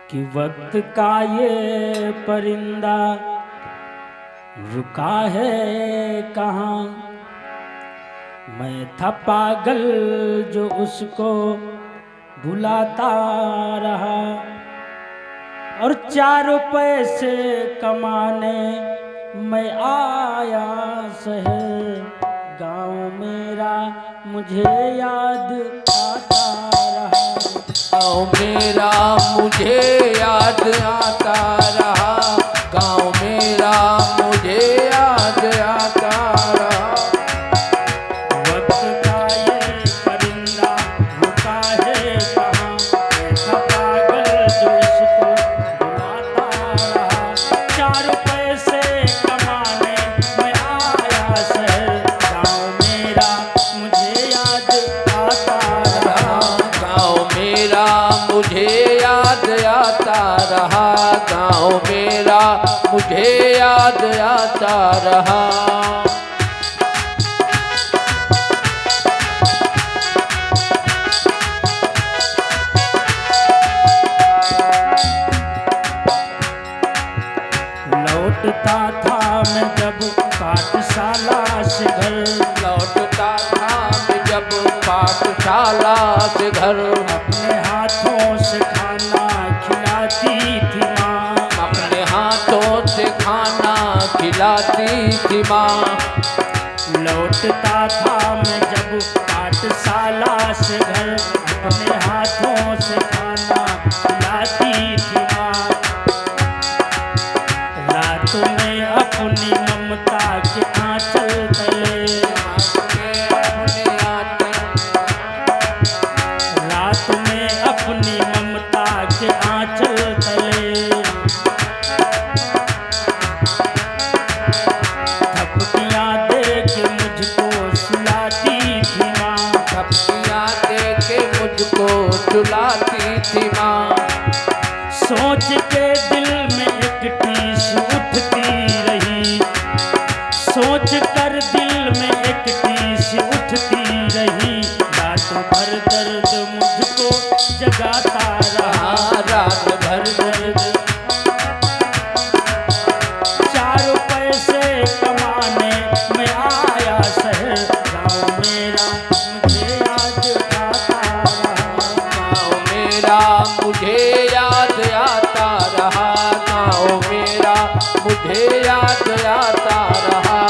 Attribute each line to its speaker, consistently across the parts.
Speaker 1: कि वक्त का ये परिंदा रुका है कहाँ। मैं था पागल जो उसको बुलाता रहा, और 4 पैसे कमाने मैं आया शहर। गाँव मेरा मुझे याद आता रहा,
Speaker 2: गाँव मेरा मुझे याद आता रहा, गाँव मेरा मुझे याद आता रहा।
Speaker 1: वक्त का ये परिंदा रुका है कहाँ। मैं था पागल जो इसको बुलाता रहा, 4 पैसे कमाने मैं आया शहर। गाँव मेरा मुझे याद आता रहा,
Speaker 2: गाँव मेरा मुझे याद आता रहा, गाँव मेरा मुझे याद आता रहा।
Speaker 1: लौटता था मैं जब पाठशाला से घर।
Speaker 2: लौटता था मैं जब पाठशाला से घर,
Speaker 1: अपने हाथों से खाना खिलाती थी माँ,
Speaker 2: अपने हाथों से खाना खिलाती थी माँ।
Speaker 1: लौटता था मैं जब पाठशाला से घर, अपने हाथों से खाना खिलाती थी माँ। रात में अपनी ममता के आंचल तले, रात में अपनी ममता के आंचल तले, थपकियां दे के मुझको सुलाती थी माँ,
Speaker 2: थपकियां दे के मुझको सुलाती थी माँ।
Speaker 1: सोच के दिल में एक टीस उठती रही, सोच कर दिल में एक टीस उठती रही। रात भर दर्द मुझको जगाता रहा,
Speaker 2: रात
Speaker 1: भर दर्द। 4 पैसे कमाने मैं आया शहर। गाँव मेरा मुझे याद आता रहा,
Speaker 2: गाँव मेरा मुझे याद आता रहा, गाँव मेरा मुझे याद आता रहा।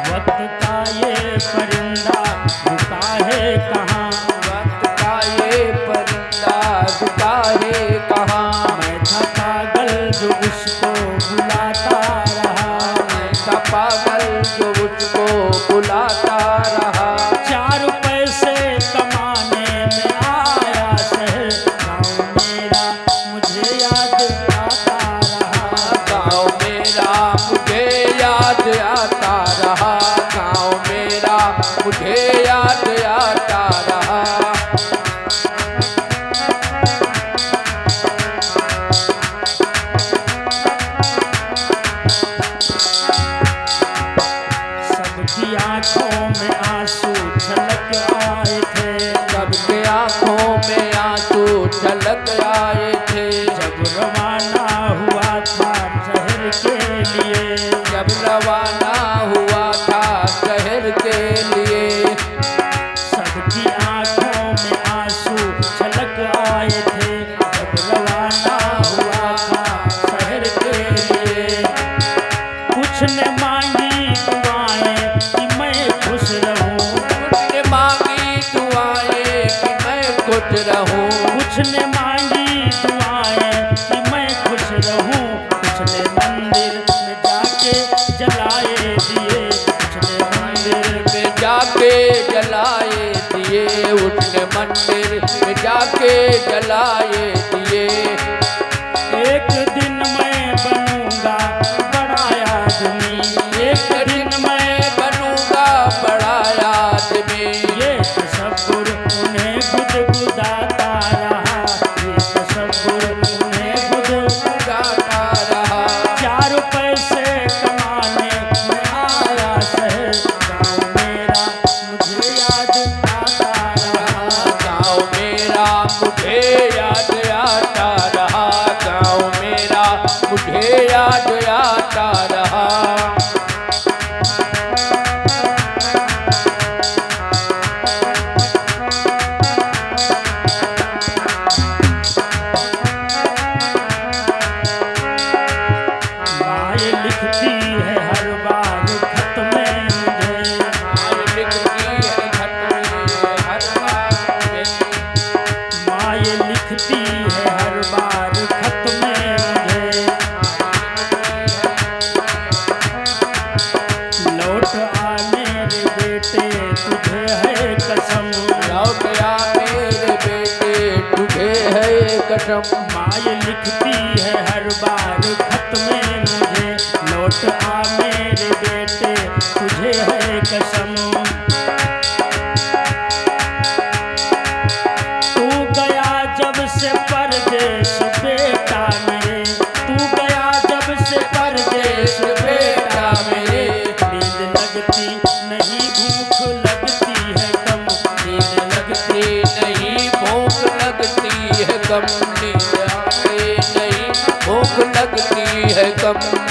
Speaker 1: वक्त का ये परिंदा रुका है कहाँ।
Speaker 2: वक्त का ये परिंदा रुका है कहाँ।
Speaker 1: मैं था पागल जो उसको बुलाता रहा,
Speaker 2: मैं था पागल जो उसको बुलाता रहा।
Speaker 1: 4 पैसे कमाने में आया शहर। गाँव मेरा मुझे याद आता रहा,
Speaker 2: गाँव मेरा मुझे याद आता रहा, गाँव मेरा मुझे याद आता रहा।
Speaker 1: सबकी आंखों में आंसू छलक आए थे,
Speaker 2: सबके आँखों में आंसू छलक आए थे।
Speaker 1: जब रवाना हुआ था शहर के लिए,
Speaker 2: जब रवाना हुआ था शहर के लिए।
Speaker 1: सबकी आंखों में आंसू छलक आए थे। जब रवाना हुआ था शहर के लिए, कुछ न मांगी दुआएं कि मैं खुश रहूं, लौट आ मेरे बेटे तुझे है कसम।
Speaker 2: लौट आ मेरे बेटे तुझे है कसम।
Speaker 1: माँ लिखती है हर बार खत में मुझे, लौट आ मेरे बेटे तुझे है कसम। तू गया जब से परदेश बेटा मेरे, तू गया जब से परदेश बेटा मेरे। नींद लगती नहीं भूख लगती है कम,
Speaker 2: नींद लगती नहीं भूख लगती है कम। नींद आती नहीं भूख लगती है कम।